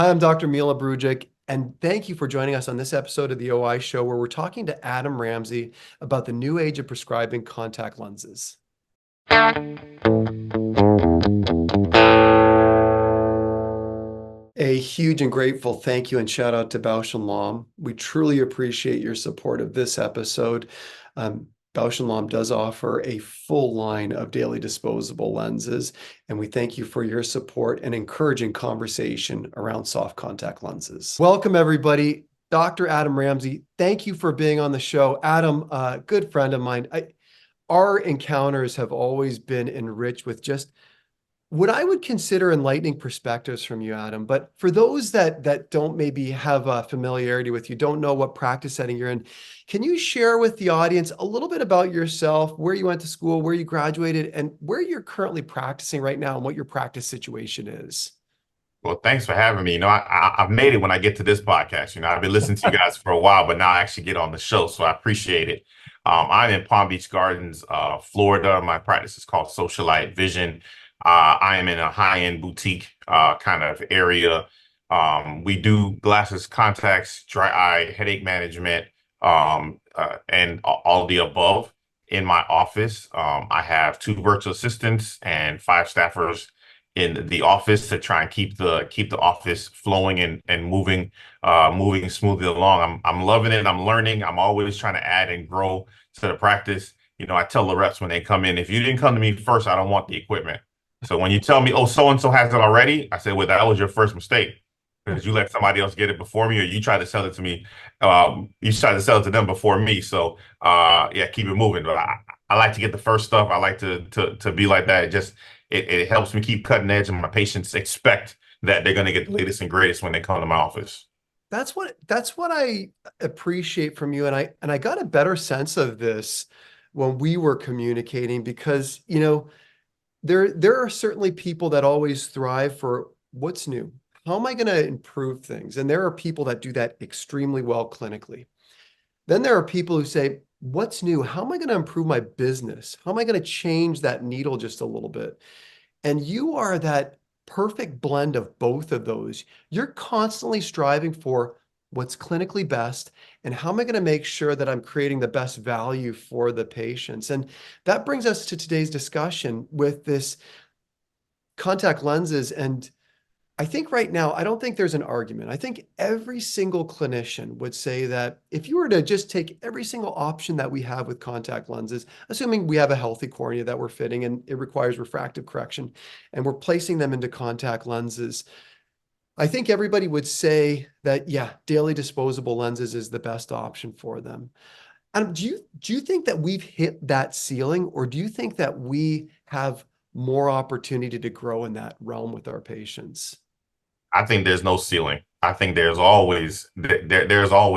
Hi, I'm Dr. Mila Brujic, and thank you for joining us on this episode of the OI Show, where we're talking to Adam Ramsey about the new age of prescribing contact lenses. A huge and grateful thank you and shout out to Bausch& Lomb. We truly appreciate your support of this episode. Bausch & Lomb does offer a full line of daily disposable lenses, and we thank you for your support and encouraging conversation around soft contact lenses. Welcome, everybody. Dr. Adam Ramsey, thank you for being on the show. Adam, a good friend of mine. Our encounters have always been enriched with just what I would consider enlightening perspectives from you, Adam. But for those that don't maybe have a familiarity with you, don't know what practice setting you're in, can you share with the audience a little bit about yourself, where you went to school, where you graduated, and where you're currently practicing right now and what your practice situation is? Well, thanks for having me. I've made it when I get to this podcast. I've been listening to you guys for a while, but now I actually get on the show, so I appreciate it. I'm in Palm Beach Gardens, Florida. My practice is called Socialite Vision. I am in a high-end boutique kind of area. We do glasses, contacts, dry eye, headache management, and all the above. In my office, I have 2 virtual assistants and 5 staffers in the office to try and keep the office flowing and moving smoothly along. I'm loving it. I'm learning. I'm always trying to add and grow to the practice. I tell the reps when they come in, if you didn't come to me first, I don't want the equipment. So when you tell me, oh, so and so has it already, I say, well, that was your first mistake because you let somebody else get it before me, or you tried to sell it to me. You tried to sell it to them before me. So yeah, keep it moving. But I like to get the first stuff. I like to be like that. It helps me keep cutting edge, and my patients expect that they're going to get the latest and greatest when they come to my office. That's what I appreciate from you. And I got a better sense of this when we were communicating because, there are certainly people that always thrive for what's new. How am I going to improve things? And there are people that do that extremely well clinically. Then there are people who say, what's new? How am I going to improve my business? How am I going to change that needle just a little bit? And you are that perfect blend of both of those. You're constantly striving for what's clinically best and how am I going to make sure that I'm creating the best value for the patients. And that brings us to today's discussion with this contact lenses. And I think right now, I don't think there's an argument. I think every single clinician would say that if you were to just take every single option that we have with contact lenses, assuming we have a healthy cornea that we're fitting and it requires refractive correction, and we're placing them into contact lenses, I think everybody would say that, yeah, daily disposable lenses is the best option for them. And do you think that we've hit that ceiling, or do you think that we have more opportunity to grow in that realm with our patients? I think there's no ceiling. I think there's always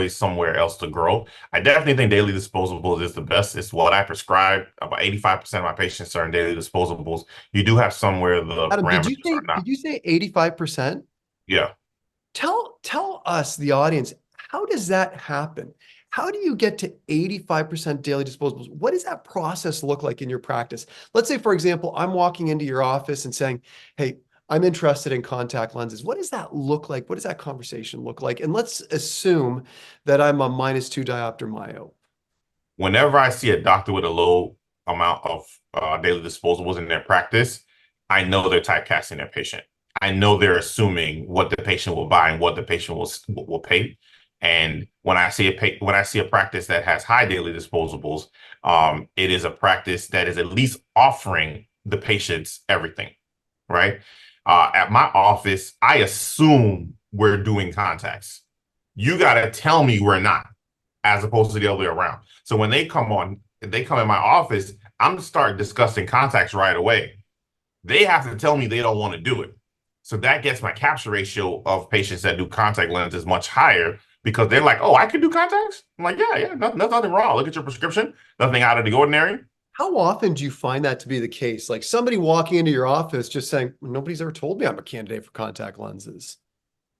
somewhere else to grow. I definitely think daily disposables is the best. It's what I prescribe. About 85% of my patients are in daily disposables. You do have somewhere the Adam, did you parameters are say not. did you say 85%? Yeah. Tell us, the audience, how does that happen? How do you get to 85% daily disposables? What does that process look like in your practice? Let's say, for example, I'm walking into your office and saying, hey, I'm interested in contact lenses. What does that look like? What does that conversation look like? And let's assume that I'm a -2 diopter myope. Whenever I see a doctor with a low amount of daily disposables in their practice, I know they're typecasting their patient. I know they're assuming what the patient will buy and what the patient will pay. And when I see a practice that has high daily disposables, it is a practice that is at least offering the patients everything, right? At my office, I assume we're doing contacts. You got to tell me we're not, as opposed to the other way around. So when they come in my office, I'm start discussing contacts right away. They have to tell me they don't want to do it. So that gets my capture ratio of patients that do contact lenses much higher because they're like, oh, I can do contacts? I'm like, yeah, nothing wrong. Look at your prescription. Nothing out of the ordinary. How often do you find that to be the case? Like somebody walking into your office just saying, nobody's ever told me I'm a candidate for contact lenses.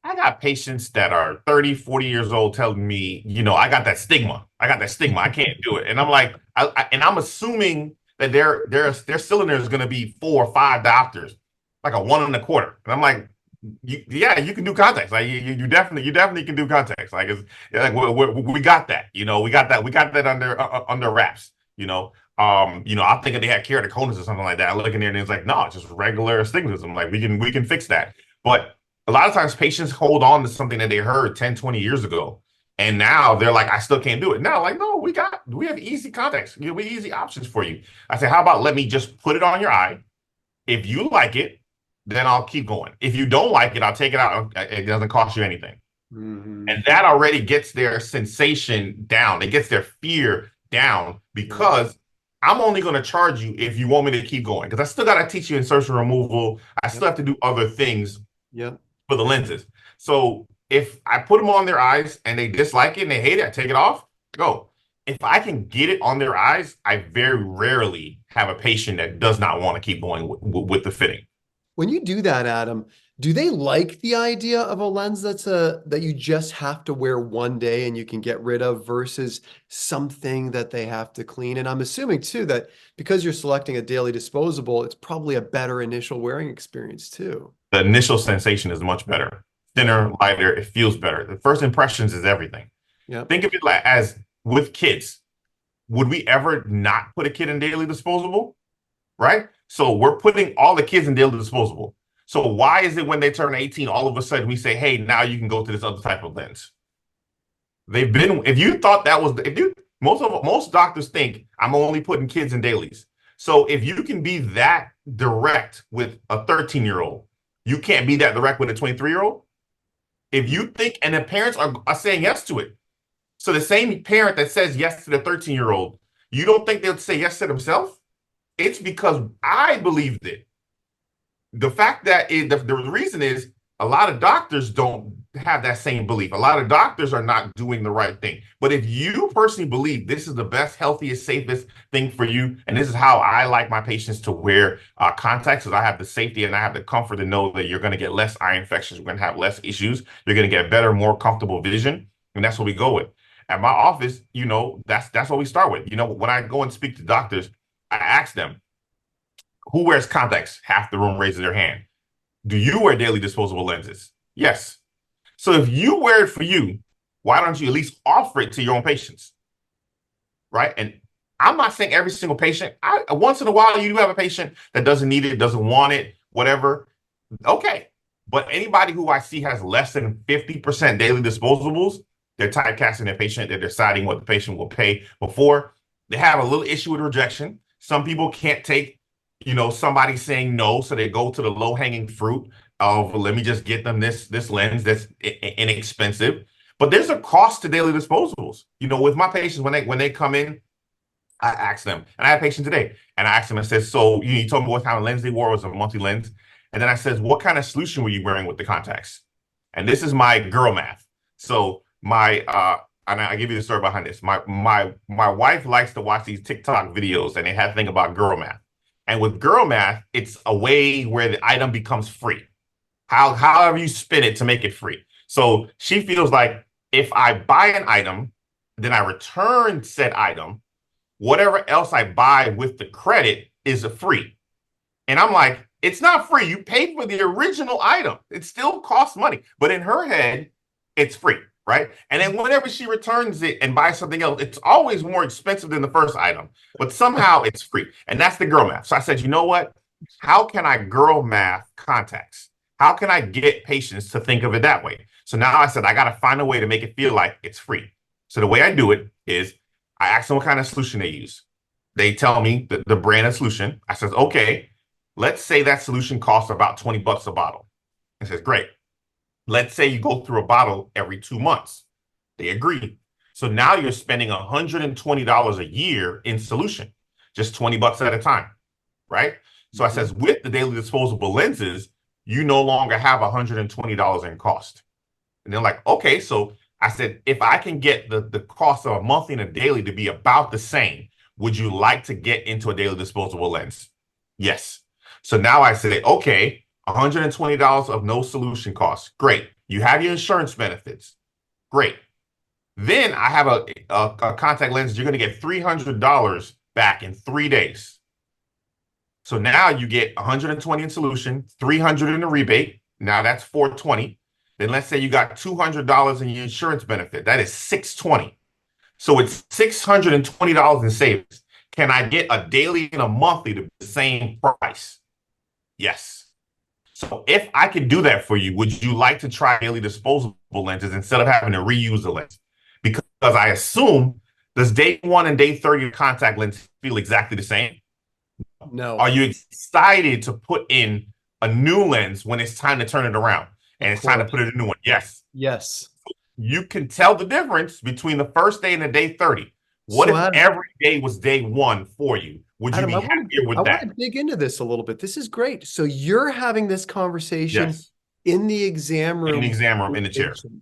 I got patients that are 30, 40 years old telling me, I got that stigma. I got that stigma. I can't do it. And I'm like, and I'm assuming that their cylinder is going to be 4 or 5 doctors, like a 1 1/4. And I'm like, yeah, you can do contacts. Like you definitely can do contacts. Like it's yeah, like we got that. We got that under wraps. I think if they had keratoconus or something like that, I look in there and it's like, no, it's just regular astigmatism. Like we can fix that. But a lot of times patients hold on to something that they heard 10, 20 years ago. And now they're like, I still can't do it. Now, like, no, we have easy contacts. We easy options for you. I say, how about let me just put it on your eye? If you like it, then I'll keep going. If you don't like it, I'll take it out. It doesn't cost you anything. Hmm. And that already gets their sensation down. It gets their fear down Yeah. because I'm only going to charge you if you want me to keep going. Because I still got to teach you insertion removal. I Yep. still have to do other things Yep. for the lenses. So if I put them on their eyes and they dislike it and they hate it, I take it off, go. If I can get it on their eyes, I very rarely have a patient that does not want to keep going with the fitting. When you do that, Adam, do they like the idea of a lens that you just have to wear one day and you can get rid of versus something that they have to clean? And I'm assuming too that because you're selecting a daily disposable, it's probably a better initial wearing experience too. The initial sensation is much better, Yeah. thinner, lighter. It feels better. The first impressions is everything. Yep. Think of it like as with kids. Would we ever not put a kid in daily disposable? Right? So we're putting all the kids in daily disposable. So why is it when they turn 18, all of a sudden we say, hey, now you can go to this other type of lens? They've been, if you thought that was, if you, most doctors think I'm only putting kids in dailies. So if you can be that direct with a 13-year-old, you can't be that direct with a 23-year-old. If you think, and the parents are saying yes to it. So the same parent that says yes to the 13-year-old, you don't think they'll say yes to themselves? It's because I believed it. The fact that the reason is a lot of doctors don't have that same belief. A lot of doctors are not doing the right thing. But if you personally believe this is the best, healthiest, safest thing for you, and this is how I like my patients to wear contacts, because I have the safety and I have the comfort to know that you're going to get less eye infections, you're going to have less issues, you're going to get better, more comfortable vision, and that's what we go with. At my office, that's what we start with. When I go and speak to doctors, I ask them, who wears contacts? Half the room raises their hand. Do you wear daily disposable lenses? Yes. So if you wear it for you, why don't you at least offer it to your own patients? Right. And I'm not saying every single patient. Once in a while, you do have a patient that doesn't need it, doesn't want it, whatever. Okay. But anybody who I see has less than 50% daily disposables, they're typecasting their patient. They're deciding what the patient will pay before. They have a little issue with rejection. Some people can't take, somebody saying no, so they go to the low hanging fruit of let me just get them this lens that's inexpensive. But there's a cost to daily disposables. With my patients when they come in, I ask them, and I had a patient today, and I asked them, I said, so you told me what kind of lens they wore, was a monthly lens. And then I said, what kind of solution were you wearing with the contacts? And this is my girl math. So and I give you the story behind this. My wife likes to watch these TikTok videos, and they have a thing about girl math. And with girl math, it's a way where the item becomes free. However you spin it to make it free. So she feels like if I buy an item, then I return said item, whatever else I buy with the credit is a free. And I'm like, it's not free. You paid for the original item. It still costs money. But in her head, it's free, right? And then whenever she returns it and buys something else, it's always more expensive than the first item. But somehow it's free. And that's the girl math. So I said, you know what? How can I girl math contacts? How can I get patients to think of it that way? So now I said, I got to find a way to make it feel like it's free. So the way I do it is I ask them what kind of solution they use. They tell me the brand of solution. I says, okay, let's say that solution costs about $20 a bottle. I says, great. Let's say you go through a bottle every 2 months. They agree. So now you're spending $120 a year in solution, just $20 at a time, right? So I Mhm. says, with the daily disposable lenses, you no longer have $120 in cost. And they're like, okay, so I said, if I can get the cost of a monthly and a daily to be about the same, would you like to get into a daily disposable lens? Yes. So now I say, okay, $120 of no solution costs. Great. You have your insurance benefits. Great. Then I have a contact lens. You're going to get $300 back in 3 days. So now you get 120 in solution, 300 in the rebate. Now that's 420. Then let's say you got $200 in your insurance benefit. That is 620. So it's $620 in savings. Can I get a daily and a monthly to the same price? Yes. So if I could do that for you, would you like to try daily disposable lenses instead of having to reuse the lens? Because I assume, does day 1 and day 30 contact lens feel exactly the same? Are No, you excited to put in a new lens when it's time to turn it around and of it's time to course. put in a new one? Yes. Yes. You can tell the difference between the first day and the day 30. What So if every day was day 1 for you? Would you Adam, be happier I with want that? to dig into this a little bit. This is great. So you're having this conversation Yes. in the exam In the room exam room, with in the the chair. patient.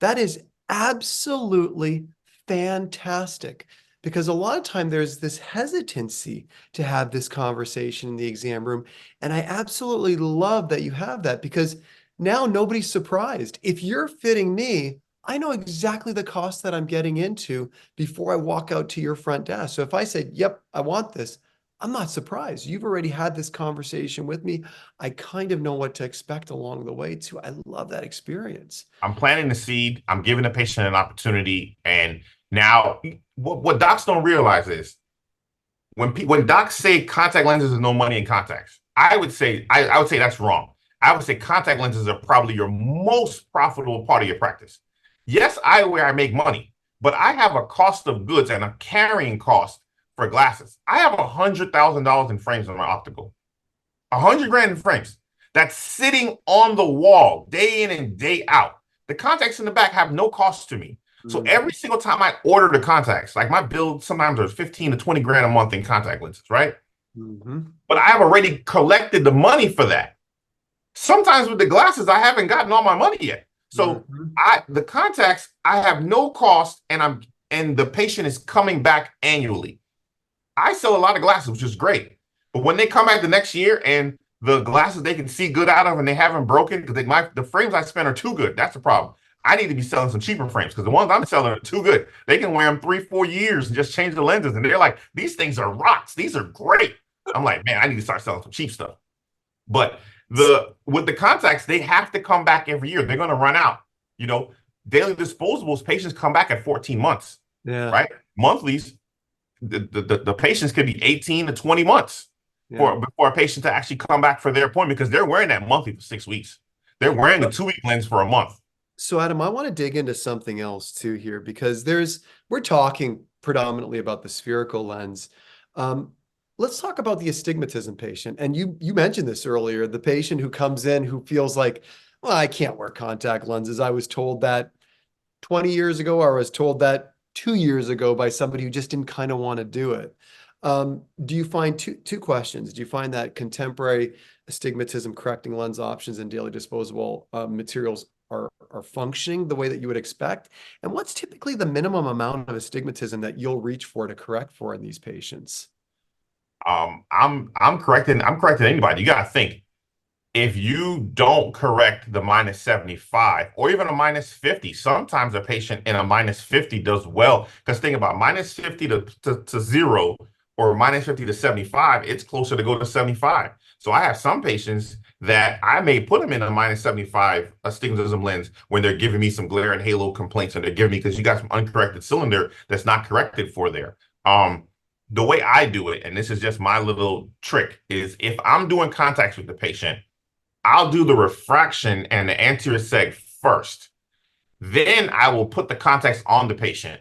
That is absolutely fantastic because a lot of time there's this hesitancy to have this conversation in the exam room. And I absolutely love that you have that because now nobody's surprised. If you're fitting me, I know exactly the cost that I'm getting into before I walk out to your front desk. So if I said, yep, I want this, I'm not surprised. You've already had this conversation with me. I kind of know what to expect along the way too. I love that experience. I'm planting the seed. I'm giving the patient an opportunity. And now, what docs don't realize is when docs say contact lenses is no money in contacts, I would say that's wrong. I would say contact lenses are probably your most profitable part of your practice. Yes, eyewear I make money, but I have a cost of goods and a carrying cost for glasses. I have $100,000 in frames on my optical. 100 grand in frames. That's sitting on the wall day in and day out. The contacts in the back have no cost to me. So Mhm. every single time I order the contacts, like my bill sometimes there's 15 to 20 grand a month in contact lenses, right? Mhm. But I have already collected the money for that. Sometimes with the glasses, I haven't gotten all my money yet. So Mhm. the contacts, I have no cost and the patient is coming back annually. I sell a lot of glasses, which is great. But when they come back the next year and the glasses they can see good out of and they haven't broken because the frames I spent are too good. That's the problem. I need to be selling some cheaper frames because the ones I'm selling are too good. They can wear them 3, 4 years and just change the lenses. And they're like, these things are rocks. These are great. I'm like, man, I need to start selling some cheap stuff. But with the contacts, they have to come back every year. They're going to run out. You know, daily disposables, patients come back at 14 months, Yeah. right? Monthlies, the patients could be 18 to 20 months Yeah. before a patient to actually come back for their appointment because they're wearing that monthly for 6 weeks. They're wearing the 2 week lens for a month. So Adam, I want to dig into something else too here because we're talking predominantly about the spherical lens. Um, let's talk about the astigmatism patient. And you mentioned this earlier, the patient who comes in who feels like, well, I can't wear contact lenses. I was told that 20 years ago, or I was told that 2 years ago by somebody who just didn't kind of want to do it. Do you find two questions? Do you find that contemporary astigmatism correcting lens options and daily disposable materials are functioning the way that you would expect? And what's typically the minimum amount of astigmatism that you'll reach for to correct for in these patients? I'm correcting anybody. You got to think if you don't correct the minus 75 or even a minus 50, sometimes a patient in a minus 50 does well. Because think about minus 50 to zero or minus 50 to 75, it's closer to go to 75. So I have some patients that I may put them in a minus 75 astigmatism lens when they're giving me some glare and halo complaints and they're giving me because you got some uncorrected cylinder that's not corrected for there. The way I do it, and this is just my little trick, is if I'm doing contacts with the patient, I'll do the refraction and the anterior seg first. Then I will put the contacts on the patient.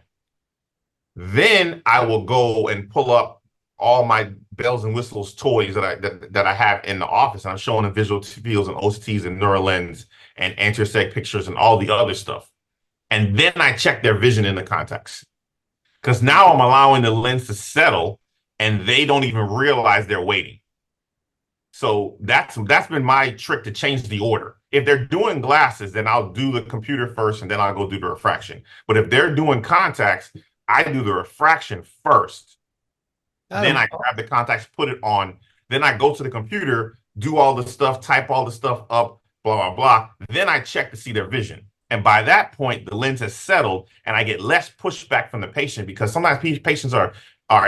Then I will go and pull up all my bells and whistles toys that I have in the office. And I'm showing them visual fields and OCTs and Neuralens and anterior seg pictures and all the other stuff. And then I check their vision in the contacts. Because now I'm allowing the lens to settle and they don't even realize they're waiting. So that's been my trick to change the order. If they're doing glasses, then I'll do the computer first and then I'll go do the refraction. But if they're doing contacts, I do the refraction first. Then Adam, I grab the contacts, put it on. Then I go to the computer, do all the stuff, type all the stuff up, blah, blah, blah. Then I check to see their vision. And by that point, the lens has settled and I get less pushback from the patient because sometimes patients are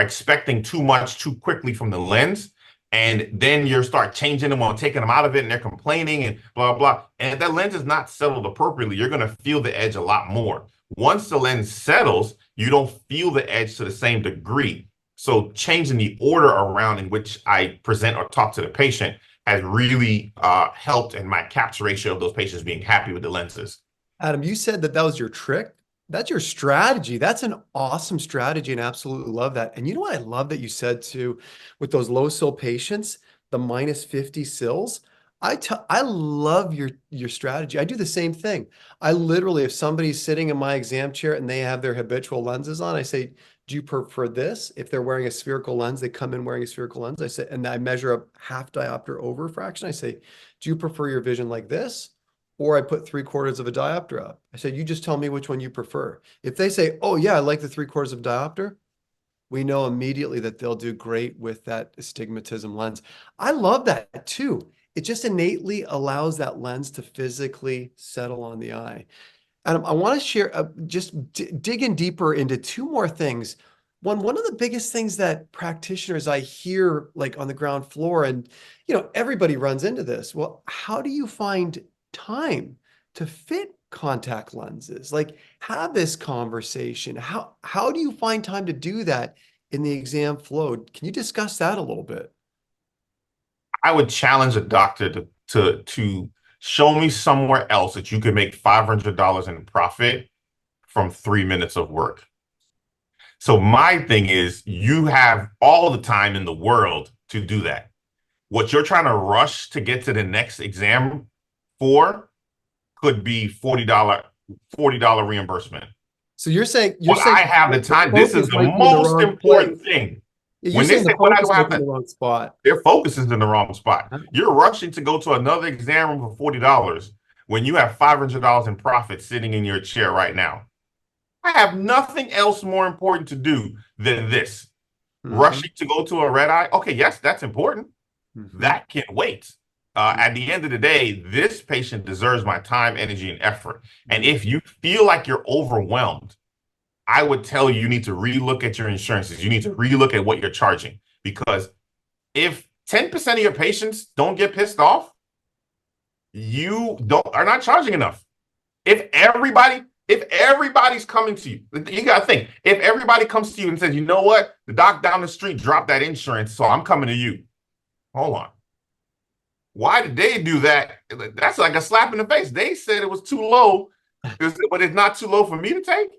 expecting too much too quickly from the lens. And then you start changing them or taking them out of it and they're complaining and blah, blah. And if that lens is not settled appropriately, you're going to feel the edge a lot more. Once the lens settles, you don't feel the edge to the same degree. So changing the order around in which I present or talk to the patient has really helped in my capture ratio of those patients being happy with the lenses. Adam, you said that that was your trick. That's your strategy. That's an awesome strategy and absolutely love that. And you know what I love that you said too, with those low sill patients, the -50 sills. I love your strategy. I do the same thing. I literally, if somebody's sitting in my exam chair and they have their habitual lenses on, I say, do you prefer this? If they're wearing a spherical lens, they come in wearing a spherical lens. I say, and I measure a half diopter over fraction. I say, do you prefer your vision like this? Or I put 3/4 of a diopter up. I said, you just tell me which one you prefer. If they say, oh yeah, I like the 3/4 of diopter, we know immediately that they'll do great with that astigmatism lens. I love that too. It just innately allows that lens to physically settle on the eye. And I want to share, just dig in deeper into two more things. One of the biggest things that practitioners I hear like on the ground floor, and everybody runs into this. Well, how do you find time to fit contact lenses? Like, have this conversation. How do you find time to do that in the exam flow? Can you discuss that a little bit? I would challenge a doctor to show me somewhere else that you could make $500 in profit from 3 minutes of work. So my thing is you have all the time in the world to do that. What you're trying to rush to get to the next exam for could be $40 reimbursement. So you're But saying I have the the time. This is focus the might be in the most wrong place. important thing. You're When they saying say, the what I focus do I might have be in to, the wrong spot. their focus is in the wrong spot. You're rushing to go to another exam room for $40 when you have $500 in profit sitting in your chair right now. I have nothing else more important to do than this. Hmm. Rushing to go to a red eye. Okay, yes, that's important. Hmm. That can wait. At the end of the day, this patient deserves my time, energy, and effort. And Hmm. if you feel like you're overwhelmed, I would tell you, you need to relook at your insurances. You need to relook at what you're charging. Because if 10% of your patients don't get pissed off, you don't are not charging enough. If everybody's coming to you, you gotta think, if everybody comes to you and says, you know what, the doc down the street dropped that insurance, so I'm coming to you. Hold on. Why did they do that? That's like a slap in the face. They said it was too low, but it's not too low for me to take.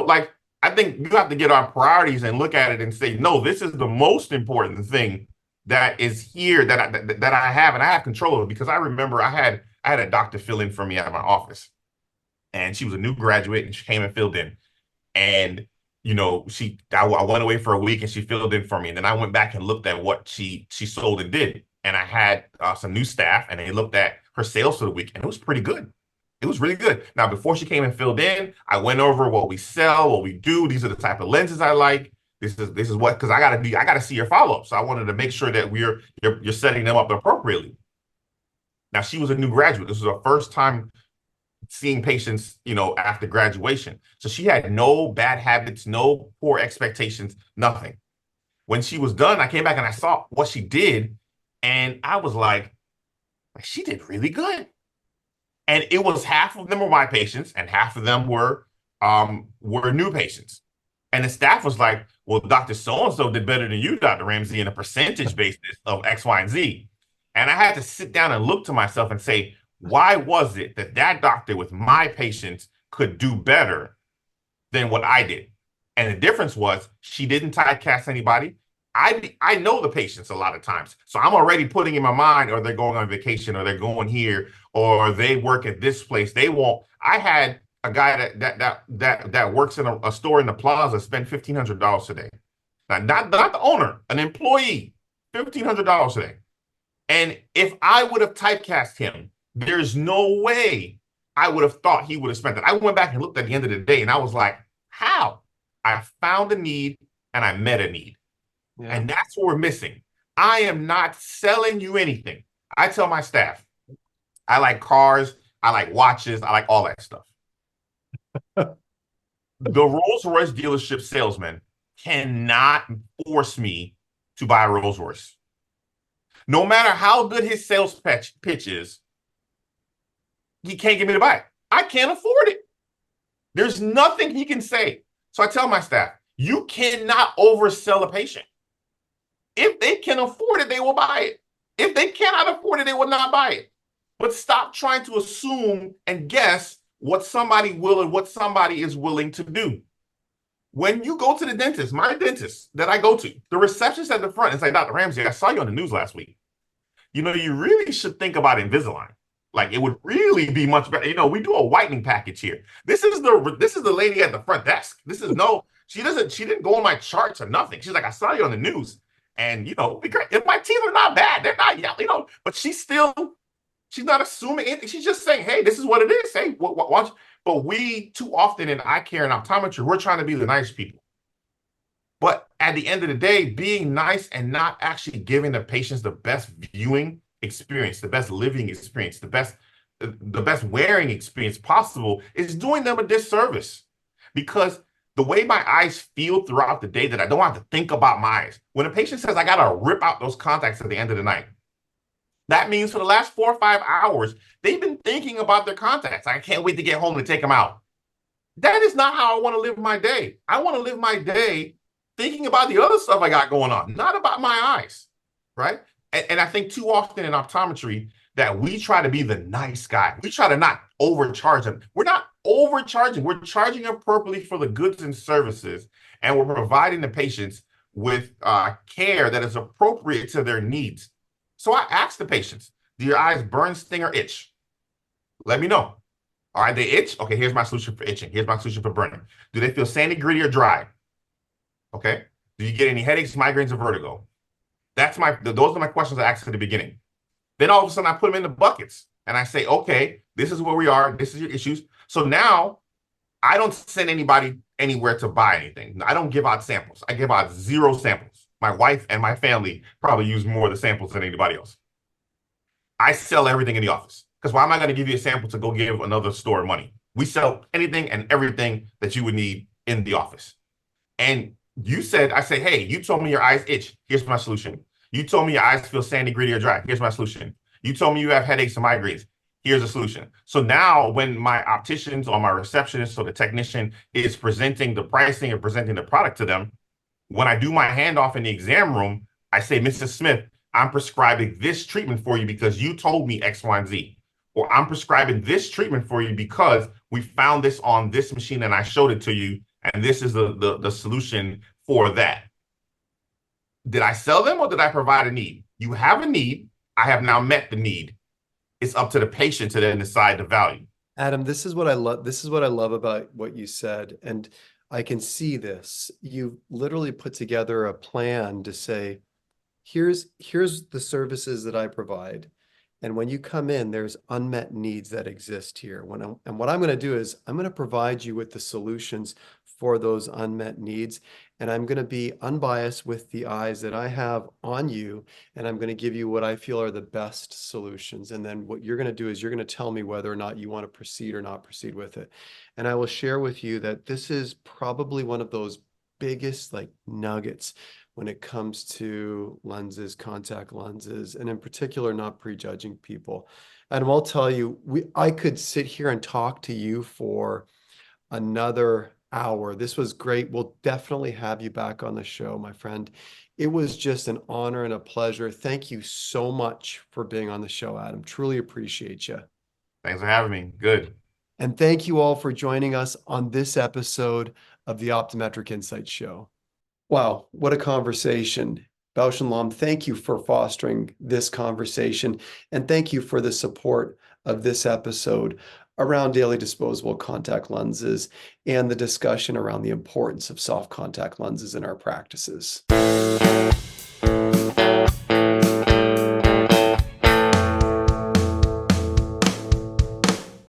Like I think you have to get our priorities and look at it and say, no, this is the most important thing that is here that I have and I have control of, because I remember I had a doctor fill in for me at my office, and she was a new graduate and she came and filled in. And I went away for a week and she filled in for me. And then I went back and looked at what she sold and did. And I had some new staff and they looked at her sales for the week and it was pretty good. It was really good. Now, before she came and filled in, I went over what we sell, what we do. These are the type of lenses I like. This is what, because I gotta see your follow-up. So I wanted to make sure that you're setting them up appropriately. Now she was a new graduate. This was her first time seeing patients, after graduation. So she had no bad habits, no poor expectations, nothing. When she was done, I came back and I saw what she did, and I was like, she did really good. And it was half of them were my patients, and half of them were new patients. And the staff was like, well, Dr. So-and-so did better than you, Dr. Ramsey, in a percentage basis of X, Y, and Z. And I had to sit down and look to myself and say, why was it that that doctor with my patients could do better than what I did? And the difference was she didn't typecast anybody. I know the patients a lot of times. So I'm already putting in my mind, or they're going on vacation, or they're going here, or they work at this place. They won't. I had a guy that works in a store in the plaza spend $1,500 a day. Now, not the owner, an employee, $1,500 a day. And if I would have typecast him, there's no way I would have thought he would have spent it. I went back and looked at the end of the day and I was like, how? I found a need and I met a need. Yeah. And that's what we're missing. I am not selling you anything. I tell my staff, I like cars, I like watches, I like all that stuff. The Rolls Royce dealership salesman cannot force me to buy a Rolls Royce. No matter how good his sales pitch is, he can't get me to buy it. I can't afford it. There's nothing he can say. So I tell my staff, you cannot oversell a patient. If they can afford it, they will buy it. If they cannot afford it, they will not buy it. But stop trying to assume and guess what somebody will and what somebody is willing to do. When you go to the dentist, my dentist that I go to, the receptionist at the front is like, Dr. Ramsey, I saw you on the news last week. You know, you really should think about Invisalign. Like, it would really be much better. You know, we do a whitening package here. This is the lady at the front desk. She didn't go on my charts or nothing. She's like, I saw you on the news. And you know, if my teeth are not bad, they're not yellow, you know, but she's not assuming anything. She's just saying, hey, this is what it is. Hey, what. But we too often in eye care and optometry, we're trying to be the nice people. But at the end of the day, being nice and not actually giving the patients the best viewing experience, the best living experience, the best wearing experience possible is doing them a disservice. Because the way my eyes feel throughout the day, that I don't have to think about my eyes. When a patient says I got to rip out those contacts at the end of the night, that means for the last 4 or 5 hours, they've been thinking about their contacts. I can't wait to get home to take them out. That is not how I want to live my day. I want to live my day thinking about the other stuff I got going on, not about my eyes, right? And I think too often in optometry that we try to be the nice guy. We try to not overcharge them. We're not overcharging. We're charging appropriately for the goods and services, and we're providing the patients with care that is appropriate to their needs. So I ask the patients, do your eyes burn, sting, or itch? Let me know. All right, they itch? Okay, here's my solution for itching. Here's my solution for burning. Do they feel sandy, gritty, or dry? Okay. Do you get any headaches, migraines, or vertigo? Those are my questions I asked at the beginning. Then all of a sudden I put them in the buckets and I say, okay, this is where we are. This is your issues. So now I don't send anybody anywhere to buy anything. I don't give out samples. I give out 0 samples. My wife and my family probably use more of the samples than anybody else. I sell everything in the office. Because why am I going to give you a sample to go give another store money? We sell anything and everything that you would need in the office. And I say, hey, you told me your eyes itch. Here's my solution. You told me your eyes feel sandy, gritty, or dry. Here's my solution. You told me you have headaches and migraines. Here's a solution. So now when my opticians or my receptionist or the technician is presenting the pricing and presenting the product to them, when I do my handoff in the exam room, I say, Mrs. Smith, I'm prescribing this treatment for you because you told me X, Y, and Z. Or I'm prescribing this treatment for you because we found this on this machine and I showed it to you. And this is the solution for that. Did I sell them or did I provide a need? You have a need. I have now met the need. It's up to the patient to then decide the value. Adam, this is what I love. This is what I love about what you said. And I can see this. You literally put together a plan to say, here's the services that I provide. And when you come in, there's unmet needs that exist here. And what I'm going to do is I'm going to provide you with the solutions for those unmet needs. And I'm going to be unbiased with the eyes that I have on you. And I'm going to give you what I feel are the best solutions. And then what you're going to do is you're going to tell me whether or not you want to proceed or not proceed with it. And I will share with you that this is probably one of those biggest like nuggets when it comes to lenses, contact lenses, and in particular, not prejudging people. And I'll tell you, I could sit here and talk to you for another hour. This was great. We'll definitely have you back on the show, my friend. It was just an honor and a pleasure. Thank you so much for being on the show, Adam. Truly appreciate you. Thanks for having me. Good. And thank you all for joining us on this episode of the Optometric Insights Show. Wow, what a conversation. Bausch and Lomb, thank you for fostering this conversation. And thank you for the support of this episode around daily disposable contact lenses and the discussion around the importance of soft contact lenses in our practices.